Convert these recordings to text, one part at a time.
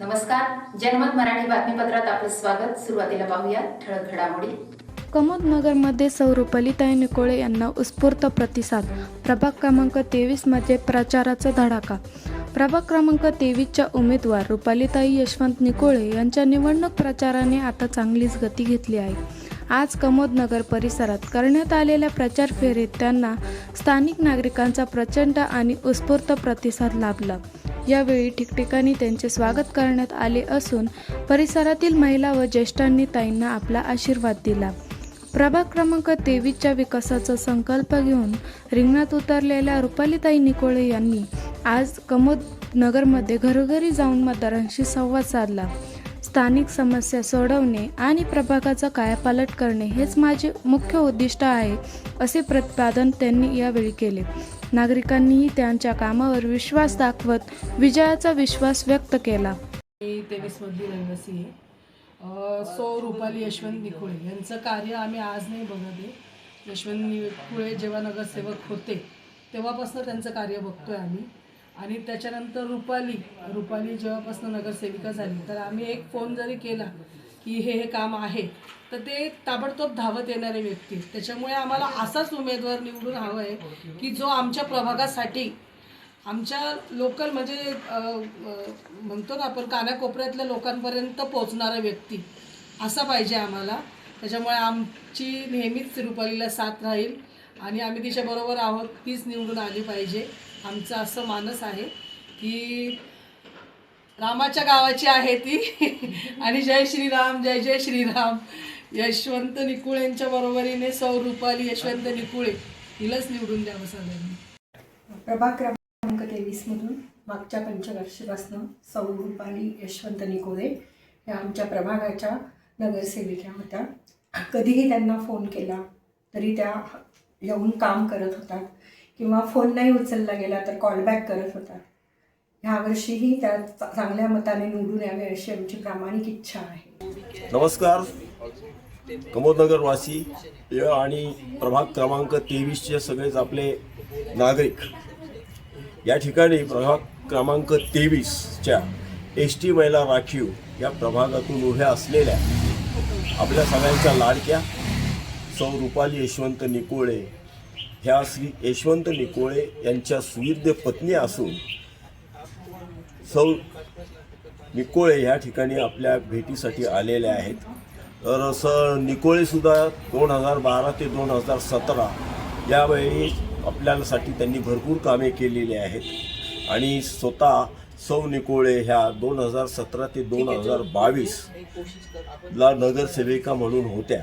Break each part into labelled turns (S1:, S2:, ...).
S1: नमस्कार, जनमत मराठी बातमीपत्रात आपलं स्वागत. सुरुवातीला पाहूया ठळक घडामोडी.
S2: कमोदनगरमध्ये सौ रुपालीताई निकोळे यांना उत्स्फूर्त प्रतिसाद. प्रभाग क्रमांक 23 मध्ये प्रचाराचा धडाका. प्रभाग क्रमांक 23च्या उमेदवार रुपालीताई यशवंत निकोळे यांच्या निवडणूक प्रचाराने आता चांगलीच गती घेतली आहे. आज कमोदनगर परिसरात करण्यात आलेल्या प्रचार फेरीत त्यांना स्थानिक नागरिकांचा प्रचंड आणि उत्स्फूर्त प्रतिसाद लाभला. यावेळी ठिकठिकाणी त्यांचे स्वागत करण्यात आले असून परिसरातील महिला व ज्येष्ठांनी ताईंना आपला आशीर्वाद दिला. प्रभाग क्रमांक 23च्या विकासाचा संकल्प घेऊन रिंगणात उतरलेल्या रुपालीताई निकोळे यांनी आज कमोदनगरमध्ये घरोघरी जाऊन मतदारांशी संवाद साधला. स्थानिक समस्या सोडवणे आणि प्रभागाचा कायापालट करणे हेच माझे मुख्य उद्दिष्ट आहे, असे प्रतिपादन त्यांनी यावेळी केले. नागरिकांनीही त्यांच्या कामावर विश्वास दाखवत विजयाचा विश्वास व्यक्त केला.
S3: मी 23 मधली रहिवासी आहे. सौ रुपाली यशवंत निकोळे यांचं कार्य आम्ही आज नाही बघत आहे. यशवंत निकोळे जेव्हा नगरसेवक होते तेव्हापासून त्यांचं कार्य बघतोय आम्ही. आणि त्याच्यानंतर रुपाली जेव्हापासून नगरसेविका झाली तर आम्ही एक फोन जरी केला की हे काम आहे तर ते ताबडतोब धावत येणारे व्यक्ती. त्याच्यामुळे आम्हाला असाच उमेदवार निवडून हवं आहे की जो आमच्या प्रभागासाठी आमच्या लोकल म्हणजे म्हणतो ना आपण कानाकोपऱ्यातल्या लोकांपर्यंत पोचणारा व्यक्ती असा पाहिजे आम्हाला. त्याच्यामुळे आमची नेहमीच रुपालीला साथ राहील आणि आम्ही तिच्याबरोबर आहोत. तीच निवडून आली पाहिजे. आमचं असं मानस आहे की रामाच्या गावाची आहे ती आणि जय श्रीराम जय जय श्रीराम. यशवंत निकुळेंच्या बरोबरीने सौ रुपाली यशवंत निकुळे हिलाच निवडून द्यावं सगळ्यांनी.
S4: प्रभाग क्रमांक 23 मधून मागच्या पंचवर्षीपासून सौ रुपाली यशवंत निकोळे ह्या आमच्या प्रभागाच्या नगरसेविका होत्या. कधीही त्यांना फोन केला तरी त्या येऊन काम करत होतात किंवा फोन नाही उचलला गेला तर कॉलबॅक करत होतात. ह्यावर्षीही त्या चांगल्या मताने निवडून यावे अशी आमची प्रामाणिक इच्छा आहे.
S5: नमस्कार, कमोदनगरवासी आणि प्रभाग क्रमांक 23चे सगळेच आपले नागरिक. या ठिकाणी प्रभाग क्रमांक 23च्या ST महिला राखीव या प्रभागातून उभ्या असलेल्या आपल्या सगळ्यांच्या लाडक्या सौ रुपाली यशवंत निकोळे ह्या श्री यशवंत निकोळे यांच्या सुविद्य पत्नी असून सौ निकोळे ह्या ठिकाणी आपल्या भेटीसाठी आलेल्या आहेत. तर निकोळेसुद्धा 2012 ते 2017 यावेळी आपल्यासाठी त्यांनी भरपूर कामे केलेली आहेत आणि स्वतः सौ निकोळे ह्या 2017 ते 2022 ला नगरसेविका म्हणून होत्या.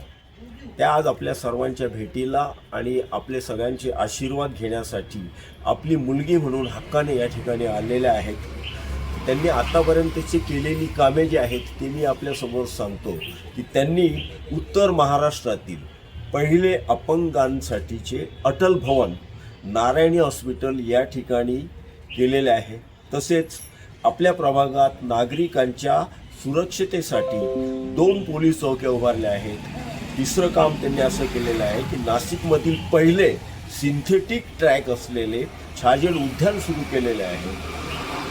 S5: त्या आज आपल्या सर्वांच्या भेटीला आणि आपले सगळ्यांचे आशीर्वाद घेण्यासाठी आपली मुलगी म्हणून हक्काने या ठिकाणी आलेल्या आहेत. त्यांनी आतापर्यंतची केलेली कामे जी आहेत ते मी आपल्यासमोर सांगतो की त्यांनी उत्तर महाराष्ट्रातील पहिले अपंगांसाठीचे अटल भवन नारायणी हॉस्पिटल या ठिकाणी केलेले आहे. तसेच आपल्या प्रभागात नागरिकांच्या सुरक्षतेसाठी 2 पोलीस चौक्या उभारल्या आहेत. तिसरं काम त्यांनी असं केलेलं आहे की नाशिकमधील पहिले सिंथेटिक ट्रॅक असलेले छाजेड उद्यान सुरू केलेले आहे.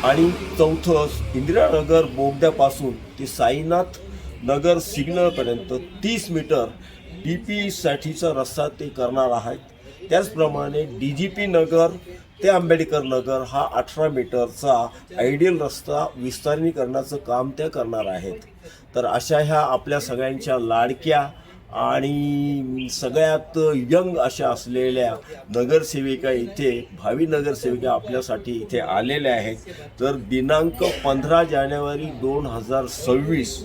S5: आणि चौथं इंदिरानगर बोगद्यापासून ते साईनाथ नगर सिग्नलपर्यंत 30 मीटर DP रस्ता ते करणार आहेत. त्याचप्रमाणे DGP नगर ते आंबेडकर नगर हा 18 मीटरचा आयडियल रस्ता विस्तारीकरणाचं काम त्या करणार आहेत. तर अशा ह्या आपल्या सगळ्यांच्या लाडक्या आणि सगळ्यात यंग अशा असलेल्या नगरसेविका इथे भावी नगरसेविका आपल्यासाठी इथे आलेल्या आहेत. तर दिनांक 15 जानेवारी 2026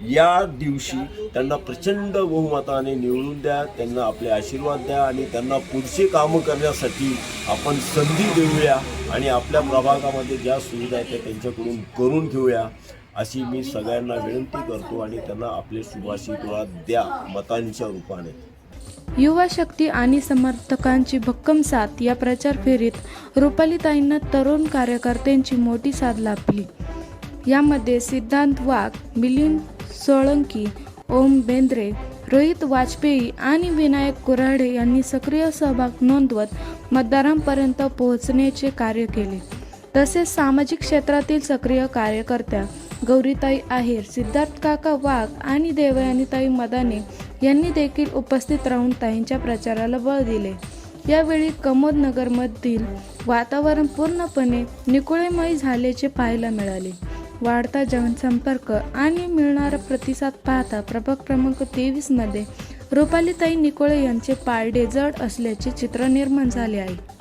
S5: या दिवशी त्यांना प्रचंड बहुमताने निवडून द्या. त्यांना आपले आशीर्वाद द्या आणि त्यांना पुढचे कामं करण्यासाठी आपण संधी देऊया आणि आपल्या प्रभागामध्ये ज्या सुविधा आहेत त्या त्यांच्याकडून करून घेऊया अशी मी सगळ्यांना विनंती करतो आणि त्यांना आपले शुभाशीर्वाद द्या मतांच्या रूपाने.
S2: युवा शक्ती आणि समर्थकांची भक्कम साथ या प्रचार फेरीत रुपालीताईंना तरुण कार्यकर्त्यांची मोठी साथ लाभली. यामध्ये सिद्धांत वाघ, मिलिंद सोळंकी, ओम बेंद्रे, रोहित वाजपेयी आणि विनायक कुऱ्हाडे यांनी सक्रिय सहभाग नोंदवत मतदारांपर्यंत पोहोचण्याचे कार्य केले. तसेच सामाजिक क्षेत्रातील सक्रिय कार्यकर्त्या गौरीताई आहेर, सिद्धार्थ काका वाघ आणि देवयानीताई मदाने यांनी देखील उपस्थित राहून ताईंच्या प्रचाराला बळ दिले. यावेळी कमोदनगरमधील वातावरण पूर्णपणे निकोळेमय झाल्याचे पाहायला मिळाले. वाढता जनसंपर्क आणि मिळणारा प्रतिसाद पाहता प्रभाग क्रमांक 23 मध्ये रुपालीताई निकोळे यांचे पारडे जड असल्याचे चित्र निर्माण झाले आहे.